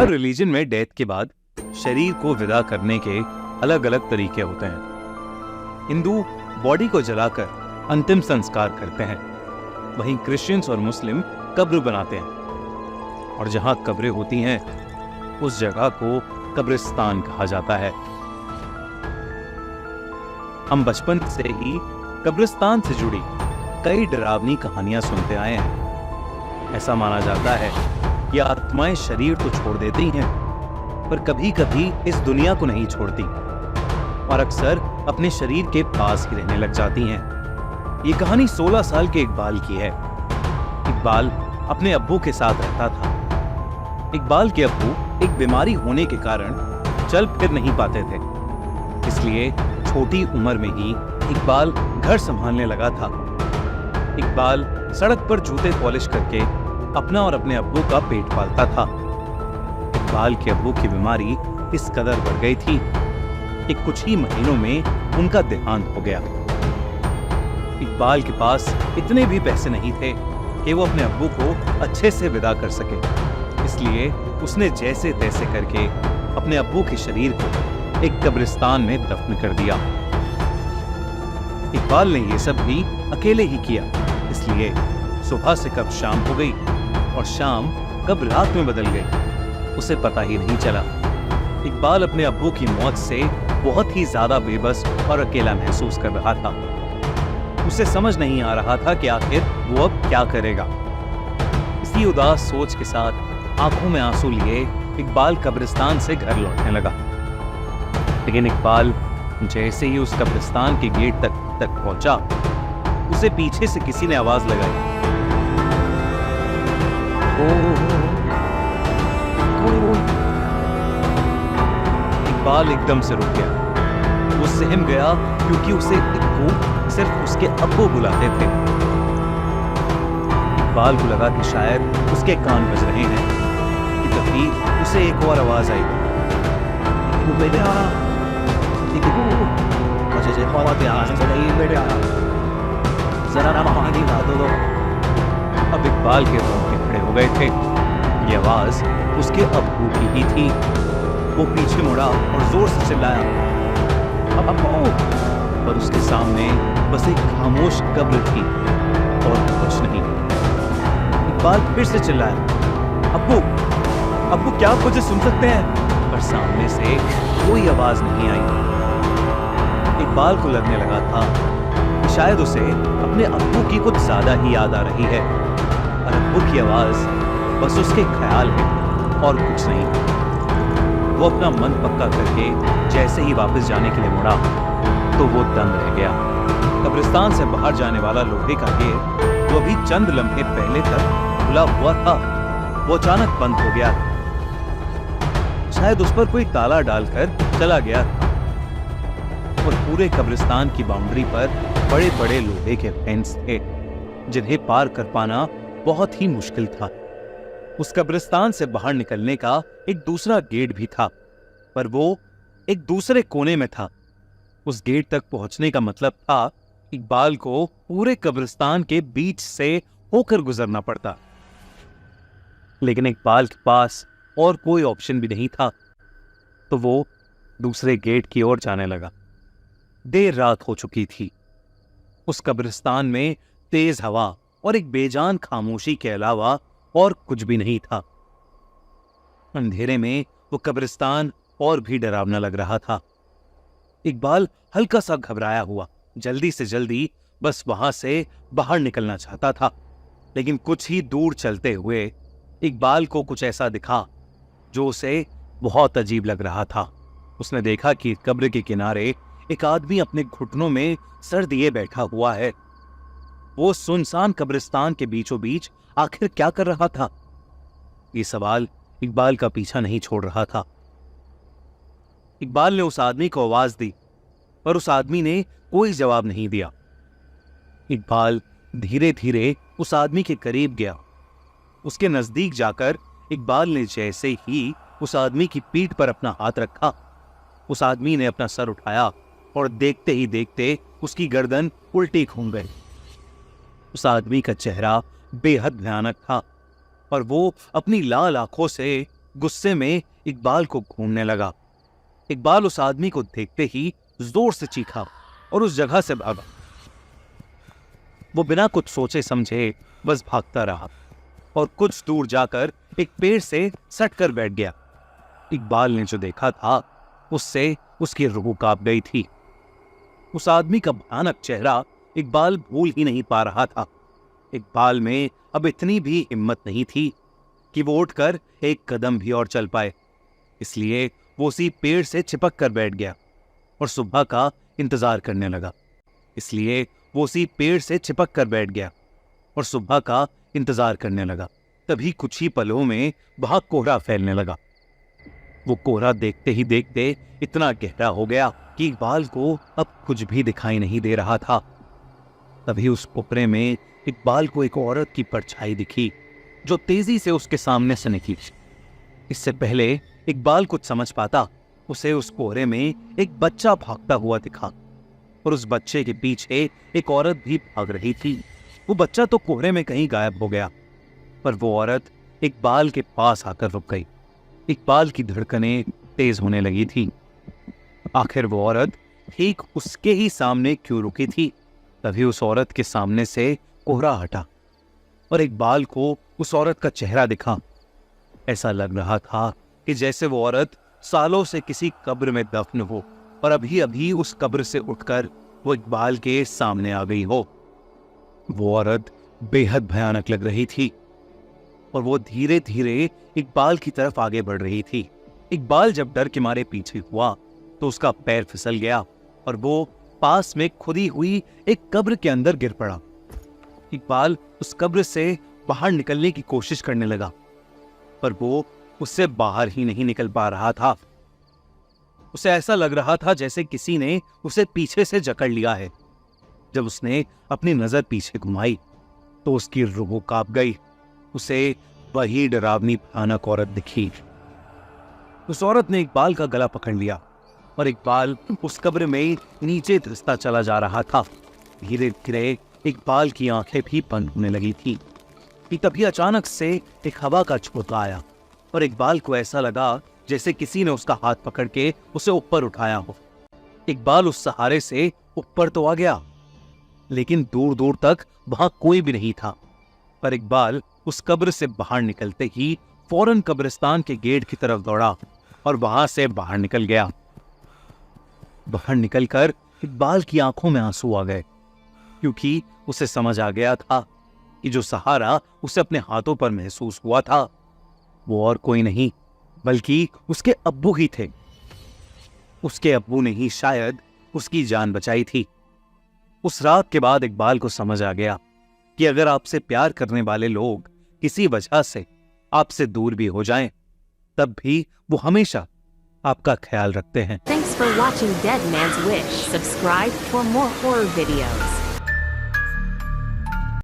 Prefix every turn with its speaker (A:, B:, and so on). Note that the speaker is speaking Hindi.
A: हर रिलीजन में डेथ के बाद शरीर को विदा करने के अलग अलग तरीके होते हैं। हिंदू बॉडी को जलाकर अंतिम संस्कार करते हैं, वहीं क्रिश्चियंस और मुस्लिम कब्र बनाते हैं और जहां कब्रें होती हैं उस जगह को कब्रिस्तान कहा जाता है। हम बचपन से ही कब्रिस्तान से जुड़ी कई डरावनी कहानियां सुनते आए हैं। ऐसा माना जाता है कि आत्माएं शरीर तो छोड़ देती हैं, पर कभी कभी इस दुनिया को नहीं छोड़ती और अक्सर अपने शरीर के पास ही रहने लग जाती हैं। ये कहानी 16 साल के इकबाल की है। इकबाल अपने अब्बू के साथ रहता था। इकबाल के अब्बू एक बीमारी होने के कारण चल फिर नहीं पाते थे, इसलिए छोटी उम्र में ही इकबाल घर संभालने लगा था। इकबाल सड़क पर जूते पॉलिश करके अपना और अपने अब्बू का पेट पालता था। इकबाल के अब्बू की बीमारी इस कदर बढ़ गई थी कि कुछ ही महीनों में उनका देहांत हो गया। इकबाल के पास इतने भी पैसे नहीं थे कि वो अपने अब्बू को अच्छे से विदा कर सके, इसलिए उसने जैसे तैसे करके अपने अब्बू के शरीर को एक कब्रिस्तान में दफन कर दिया। इकबाल ने ये सब भी अकेले ही किया, इसलिए सुबह से कब शाम हो गई और शाम कब रात में बदल गई उसे पता ही नहीं चला। इकबाल अपने अब्बू की मौत से बहुत ही ज्यादा बेबस और अकेला महसूस कर रहा था। उसे समझ नहीं आ रहा था कि आखिर वो अब क्या करेगा। इसी उदास सोच के साथ आंखों में आंसू लिए इकबाल कब्रिस्तान से घर लौटने लगा। लेकिन इकबाल जैसे ही उस कब्रिस्तान के गेट तक पहुंचा, उसे पीछे से किसी ने आवाज लगाई। इकबाल एकदम से रुक गया। वो सहम गया क्योंकि उसे इक्कू सिर्फ उसके अब्बू बुलाते थे। इकबाल को लगा कि शायद उसके कान बज रहे हैं कि तभी उसे एक और आवाज आई। अब इकबाल के रोंगटे खड़े हो गए थे। ये आवाज उसके अब्बू की ही थी। वो पीछे मुड़ा और जोर से चिल्लाया, अब्बू! पर उसके सामने बस एक खामोश कब्र थी और कुछ नहीं। इकबाल फिर से चिल्लाया, अब्बू! अब्बू, क्या आप मुझे सुन सकते हैं? पर सामने से कोई आवाज नहीं आई। इकबाल को लगने लगा था कि शायद उसे अपने अब्बू की कुछ ज्यादा ही याद आ रही है और अब्बू की आवाज बस उसके ख्याल है और कुछ नहीं। वो अपना मन पक्का करके जैसे ही वापस जाने के लिए मुड़ा तो वो दंग रह गया। कब्रिस्तान से बाहर जाने वाला लोहे का गेट वो अभी चंद लम्हे पहले तक खुला हुआ था, वो अचानक बंद हो गया। शायद उस पर कोई ताला डालकर चला गया और पूरे कब्रिस्तान की बाउंड्री पर बड़े बड़े लोहे के फेंस थे जिन्हें पार कर पाना बहुत ही मुश्किल था। उस कब्रिस्तान से बाहर निकलने का एक दूसरा गेट भी था, पर वो एक दूसरे कोने में था। उस गेट तक पहुंचने का मतलब था इकबाल को पूरे कब्रिस्तान के बीच से होकर गुजरना पड़ता। लेकिन इकबाल के पास और कोई ऑप्शन भी नहीं था, तो वो दूसरे गेट की ओर जाने लगा। देर रात हो चुकी थी। उस कब्रिस्तान में तेज हवा और एक बेजान खामोशी के अलावा और कुछ भी नहीं था। अंधेरे में वो कब्रिस्तान और भी डरावना लग रहा था। इकबाल हल्का सा घबराया हुआ जल्दी से जल्दी बस वहां से बाहर निकलना चाहता था। लेकिन कुछ ही दूर चलते हुए इकबाल को कुछ ऐसा दिखा जो उसे बहुत अजीब लग रहा था। उसने देखा कि कब्र के किनारे एक आदमी अपने घुटनों में सर दिए बैठा हुआ है। वो सुनसान कब्रिस्तान के बीचों बीच आखिर क्या कर रहा था? ये सवाल इकबाल का पीछा नहीं छोड़ रहा था। इकबाल ने उस आदमी को आवाज दी, पर उस आदमी ने कोई जवाब नहीं दिया। इकबाल धीरे धीरे उस आदमी के करीब गया। उसके नजदीक जाकर इकबाल ने जैसे ही उस आदमी की पीठ पर अपना हाथ रखा, उस आदमी ने अपना सर उठाया और देखते ही देखते उसकी गर्दन उल्टी घूम गई। उस आदमी का चेहरा बेहद भयानक था और वो अपनी लाल आंखों से गुस्से में इकबाल को घूरने लगा। इकबाल उस आदमी को देखते ही जोर से चीखा और उस जगह से भागा। वो बिना कुछ सोचे समझे बस भागता रहा और कुछ दूर जाकर एक पेड़ से सट कर बैठ गया। इकबाल ने जो देखा था उससे उसकी रूह कांप गई थी। उस आदमी का भयानक चेहरा इकबाल भूल ही नहीं पा रहा था। इकबाल में अब इतनी भी हिम्मत नहीं थी कि वो उठकर एक कदम भी और चल पाए, इसलिए वो उसी पेड़ से चिपक कर बैठ गया और सुबह का इंतजार करने लगा। इसलिए वो उसी पेड़ से चिपक कर बैठ गया और सुबह का इंतजार करने लगा। तभी कुछ ही पलों में वहां कोहरा फैलने लगा। वो कोहरा देखते ही देखते इतना गहरा हो गया कि इकबाल को अब कुछ भी दिखाई नहीं दे रहा था। तभी उस कोहरे में इकबाल को एक औरत की परछाई दिखी जो तेजी से उसके सामने से निकली। इससे पहले इकबाल कुछ समझ पाता, उसे उस कोहरे में एक बच्चा भागता हुआ दिखा और उस बच्चे के पीछे एक औरत भी भाग रही थी। वो बच्चा तो कोहरे में कहीं गायब हो गया, पर वो औरत इकबाल के पास आकर रुक गई। इकबाल की धड़कनें तेज होने लगी थी। आखिर वो औरत ठीक उसके ही सामने क्यों रुकी थी? तभी उस औरत के सामने से कोहरा हटा और इकबाल को उस औरत का चेहरा दिखा। ऐसा लग रहा था कि जैसे वो औरत सालों से किसी कब्र में दफन हो और अभी अभी उस कब्र से उठकर वो इकबाल के सामने आ गई हो। वो औरत बेहद भयानक लग रही थी और वो धीरे धीरे इकबाल की तरफ आगे बढ़ रही थी। इकबाल जब डर के मारे पीछे हुआ तो उसका पैर फिसल गया और वो पास में खुदी हुई एक कब्र के अंदर गिर पड़ा। इकबाल उस कब्र से बाहर निकलने की कोशिश करने लगा, पर वो उससे बाहर ही नहीं निकल पा रहा था। उसे ऐसा लग रहा था जैसे किसी ने उसे पीछे से जकड़ लिया है। जब उसने अपनी नजर पीछे घुमाई तो उसकी रूह कांप गई। उसे वही डरावनी भयानक औरत दिखी। उस औरत ने इकबाल का गला पकड़ लिया और इकबाल उस कब्र में नीचे धंसता चला जा रहा था। धीरे धीरे इकबाल की आंखें भी बंद होने लगी थी कि तभी अचानक से एक हवा का झोंका आया और इकबाल को ऐसा लगा जैसे किसी ने उसका हाथ पकड़ के उसे ऊपर उठाया हो। इकबाल उस सहारे से ऊपर तो आ गया, लेकिन दूर दूर तक वहां कोई भी नहीं था। पर इकबाल उस कब्र से बाहर निकलते ही फौरन कब्रिस्तान के गेट की तरफ दौड़ा और वहां से बाहर निकल गया। बाहर निकलकर इकबाल की आंखों में आंसू आ गए, क्योंकि उसे समझ आ गया था कि जो सहारा उसे अपने हाथों पर महसूस हुआ था वो और कोई नहीं बल्कि उसके अब्बू ही थे। उसके अब्बू ने ही शायद उसकी जान बचाई थी। उस रात के बाद इकबाल को समझ आ गया कि अगर आपसे प्यार करने वाले लोग किसी वजह से आपसे दूर भी हो जाएं, तब भी वो हमेशा आपका ख्याल रखते हैं।
B: Thanks for watching Dead Man's Wish. Subscribe for more horror videos.